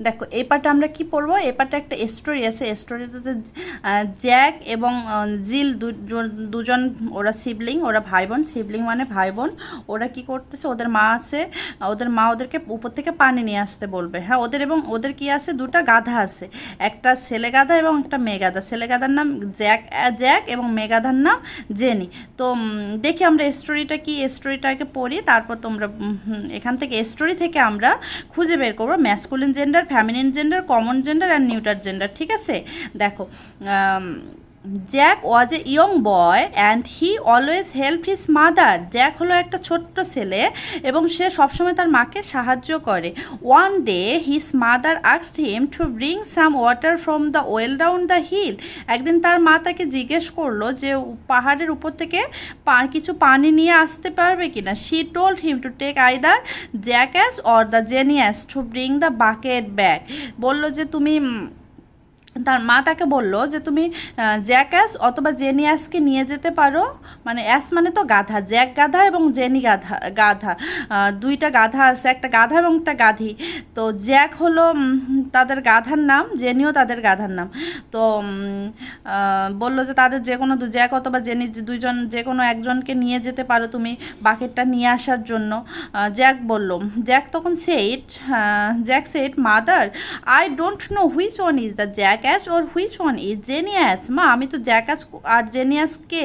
দেখো এই পার্টে আমরা কি পড়বো, এই পার্টে একটা স্টোরি আছে। স্টোরিতে জ্যাক এবং জিল দুজন, ওরা সিবলিং, ওরা ভাই বোন। সিবলিং মানে ভাই বোন। ওরা কি করতেছে, ওদের মা আছে, ওদের মা ওদেরকে উপর থেকে পানি নিয়ে আসতে বলবে। হ্যাঁ, ওদের কি আছে, দুটা গাধা আছে, একটা ছেলে গাধা এবং একটা মেয়ে গাধা। ছেলে গাধার নাম জ্যাক জ্যাক এবং মেয়ে গাধার নাম জেনি। তো দেখি আমরা স্টোরিটা কি, স্টোরিটাকে পড়ি, তারপর তোমরা এখান থেকে স্টোরি থেকে আমরা খুঁজে বের করবো masculine gender, feminine gender, common gender and neuter gender. ঠিক আছে, দেখো Jack was a young boy and he always help his mother. Jack হলো একটা ছোট্ট ছেলে এবং সে সবসময় তার মাকে সাহায্য করে। One day his mother asked him to bring some water from the well down the hill. একদিন তার মা তাকে জিজ্ঞেস করলো যে পাহাড়ের উপর থেকে কিছু পানি নিয়ে আসতে পারবে কিনা। She told him to take either jackass or the genius to bring the bucket bag. বললো যে তুমি, তার মা তাকে বলল যে তুমি জ্যাকাস অথবা জেনিয়াসকে নিয়ে যেতে পারো। মানে অ্যাস মানে তো গাধা, জ্যাক গাধা এবং জেনি গাধা। গাধা দুইটা গাধা আছে, একটা গাধা এবং একটা গাধি। তো জ্যাক হলো তাদের গাধার নাম, জেনিও তাদের গাধার নাম। তো বললো যে তাদের যে কোনো জ্যাক অথবা জেনি দুইজন যে কোনো একজনকে নিয়ে যেতে পারো তুমি বাকেটটা নিয়ে আসার জন্য। জ্যাক বলল, Jack said mother I don't know which one is the jackass or which one is genius. মা, আমি তো জ্যাকাস আর জেনিয়াসকে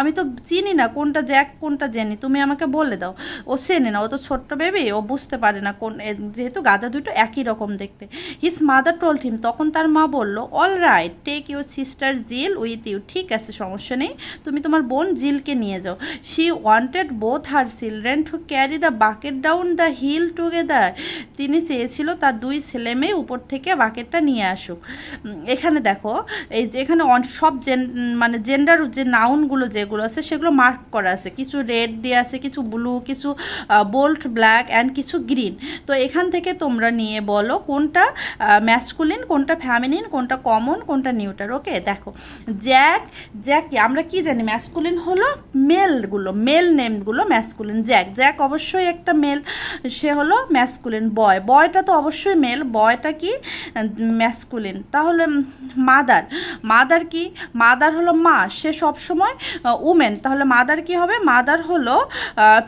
আমি তো চিনি না, কোনটা জ্যাক কোনটা জেনি, তুমি আমাকে বলে দাও। ও চেনে না, ও তো ছোট্ট বেবি, ও বুঝতে পারে না কোন, যেহেতু গাধা দুটো একই রকম দেখতে। হিজ মাদার টোল্ড হিম, তখন তার মা বলল, all right take your sister Jill with you. ঠিক আছে, সমস্যা নেই, তুমি তোমার বোন জিলকে নিয়ে যাও। She wanted both her children to carry the bucket down the hill together. তিনি চেয়েছিল তার দুই ছেলে মেয়ে উপর থেকে বাকেটটা নিয়ে আসুক। এখানে দেখো, এই যে এখানে সব মানে জেন্ডার যে নাউনগুলো যেগুলো আছে সেগুলো মার্ক করা আছে, কিছু রেড দিয়ে আছে, কিছু ব্লু, কিছু বোল্ড ব্ল্যাক অ্যান্ড কিছু গ্রিন। তো এখান থেকে তোমরা নিয়ে বলো কোনটা ম্যাসকুলিন, কোনটা ফ্যামিনিন, কোনটা কমন, কোনটা নিউটার। ওকে, দেখো জ্যাক, আমরা কি জানি ম্যাসকুলিন হলো মেলগুলো, মেল নেমগুলো ম্যাসকুলিন। জ্যাক অবশ্যই একটা মেল, সে হলো ম্যাসকুলিন। বয়টা তো অবশ্যই মেল, বয়টা কি ম্যাসকুলিন। তাহলে মাদার কি, মাদার হলো মা, সে সবসময় উমেন, তাহলে মাদার কি হবে, মাদার হলো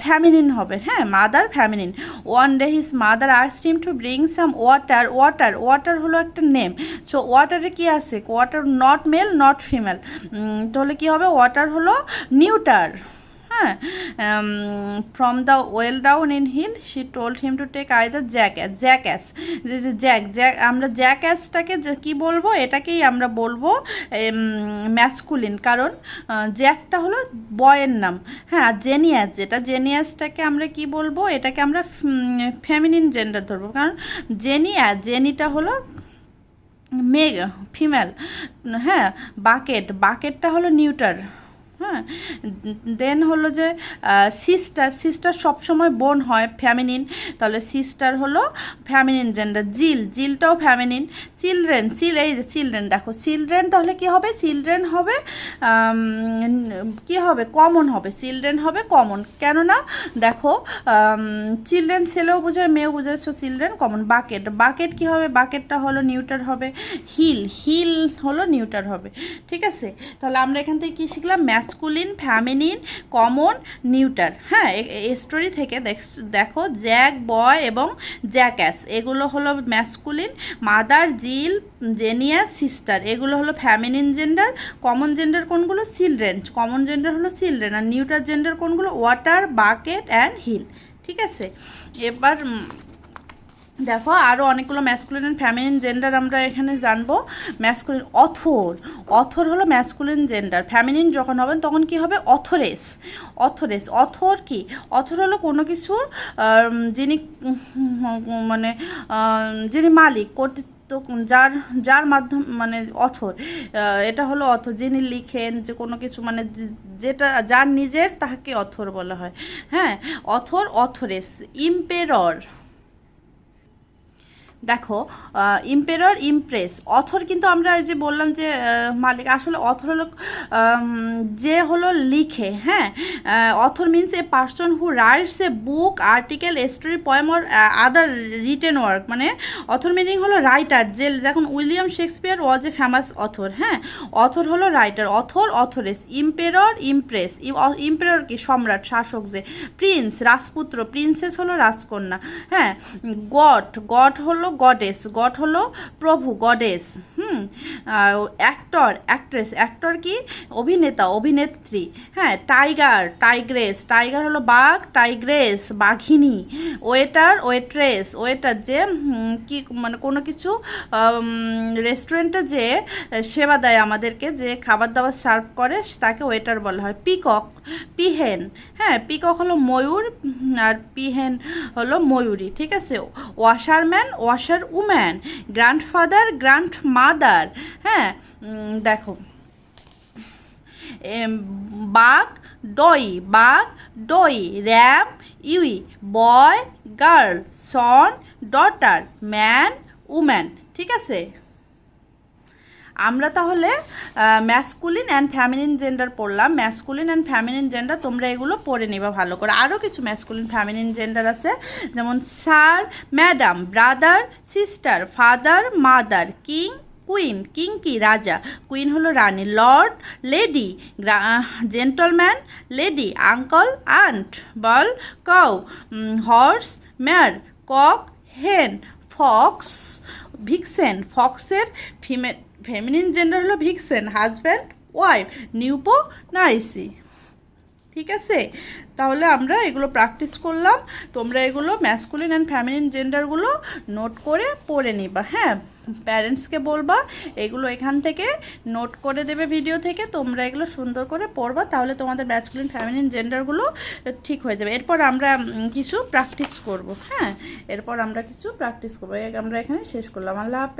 ফ্যামিনিন হবে। হ্যাঁ, mother feminine. One day his mother asked him to bring some water হলো একটা নেম। সো ওয়াটারে কি আছে, water not male not female, তাহলে কি হবে, ওয়াটার হলো নিউটার। হ্যাঁ, from the well down in hill she told him to take either jackass. Jack আমরা জ্যাকাসটাকে কি বলবো, এটাকেই আমরা বলবো ম্যাসকুলিন, কারণ জ্যাকটা হলো বয়ের নাম। হ্যাঁ, আর জেনিয়াসটাকে আমরা কি বলবো, এটাকে আমরা ফেমিনিন জেন্ডার ধরবো, কারণ জেনিটা হলো ফিমেল। হ্যাঁ, বাকেটটা হলো নিউটার। হ্যাঁ, দেন হলো যে সিস্টার সবসময় বোন হয়, ফ্যামিনিন, তাহলে সিস্টার হলো ফ্যামিনিন জেন্ডার। জিলটাও ফ্যামিনিন। এই যে চিলড্রেন, দেখো চিলড্রেন তাহলে কি হবে, চিলড্রেন হবে কি হবে, কমন হবে, চিলড্রেন হবে কমন। কেননা দেখো চিলড্রেন ছেলেও বোঝায় মেয়েও বোঝায়, সো চিলড্রেন কমন। বাকেট কি হবে, বাকেটটা হলো নিউটার হবে। হিল হলো নিউটার হবে। ঠিক আছে, তাহলে আমরা এখান থেকে কি শিখলাম, ম্যাসকুলিন, ফ্যামিনিন, কমন, নিউটার। হ্যাঁ, স্টোরি থেকে দেখো জ্যাক বয় এবং জ্যাকাস এগুলো হলো ম্যাসকুলিন, মাদার জিল জেনিয়াস সিস্টার এগুলো হলো ফ্যামিনিন জেন্ডার। কমন জেন্ডার কোনগুলো, চিলড্রেন, কমন জেন্ডার হলো চিলড্রেন। আর নিউটার জেন্ডার কোনগুলো, ওয়াটার, বাকেট অ্যান্ড হিল। ঠিক আছে, এবার দেখো আরও অনেকগুলো ম্যাসকুলিন অ্যান্ড ফ্যামিনিন জেন্ডার আমরা এখানে জানবো। ম্যাসকুলিন, অথর হলো ম্যাসকুলিন জেন্ডার। ফ্যামিনিন যখন হবেন তখন কি হবে, অথর কি, অথর হলো কোনো কিছুর যিনি মানে যিনি মালিক, কর্তৃত্ব, যার মাধ্যম মানে অথর, এটা হলো অথর, যিনি লিখেন যে কোনো কিছু, মানে যেটা যার নিজের, তাকে অথর বলা হয়। হ্যাঁ, অথরেস। ইম্পেরর, দেখো ইম্পেরর ইমপ্রেস অথর কিন্তু আমরা এই যে বললাম যে মালিক আসলে অথর হলো যে হলো লিখে, হ্যাঁ। Author means a person who writes A book article story poem or other written work, মানে অথর মিনিং হলো রাইটার, যে যখন William Shakespeare was a famous author, হ্যাঁ। অথর হলো writer, author অথরেস, emperor Impress, emperor কি সম্রাট শাসক, যে প্রিন্স রাজপুত্র, প্রিন্সেস হলো রাজকন্যা, হ্যাঁ। গড, গড হলো গডেস, গড হলো প্রভু, গডেস। অ্যাক্টর অ্যাক্ট্রেস, অ্যাক্টর কি অভিনেতা অভিনেত্রী, হ্যাঁ। টাইগার টাইগ্রেস, টাইগার হলো বাঘ, টাইগ্রেস বাঘিনী। ওয়েটার ওয়েট্রেস, ওয়েটার যে কি মানে কোনো কিছু রেস্টুরেন্টে যে সেবা দেয় আমাদেরকে, যে খাবার দাবার সার্ভ করে তাকে ওয়েটার বলা হয়। পিকক পিহেন, হ্যাঁ। পিকক হলো ময়ূর আর পিহেন হলো ময়ূরী, ঠিক আছে। Washerman washer woman, grandfather grand mother, হ্যাঁ। দেখো buck doe, buck doe, ram ewe, boy girl, son daughter, man woman, ঠিক আছে। আমরা তাহলে ম্যাসকুলিন অ্যান্ড ফ্যামিনিন জেন্ডার পড়লাম। ম্যাসকুলিন অ্যান্ড ফ্যামিনিন জেন্ডার তোমরা এগুলো পড়ে নিবা ভালো করে। আরও কিছু ম্যাসকুলিন ফ্যামিনিন জেন্ডার আছে, যেমন sir madam, brother sister, father mother, king queen, king কি রাজা, কুইন হলো রানী, lord lady, gentleman lady, uncle aunt, bull cow, horse mare, cock hen, fox vixen, ফক্সের ফেমিনিন জেন্ডার হলো vixen, husband wife, nephew niece, ঠিক আছে। তাহলে আমরা এগুলো প্র্যাকটিস করলাম, তোমরা এগুলো ম্যাসকুলিন অ্যান্ড ফ্যামিনিন জেন্ডারগুলো নোট করে পড়ে নিবা, হ্যাঁ। প্যারেন্টসকে বলবা এগুলো এখান থেকে নোট করে দেবে ভিডিও থেকে, তোমরা এগুলো সুন্দর করে পড়বা, তাহলে তোমাদের ম্যাসকুলিন ফ্যামিনিন জেন্ডারগুলো ঠিক হয়ে যাবে। এরপর আমরা কিছু প্র্যাকটিস করব, হ্যাঁ। এরপর আমরা কিছু প্র্যাকটিস করবো, আমরা এখানে শেষ করলাম। আল্লাহ হাফেজ।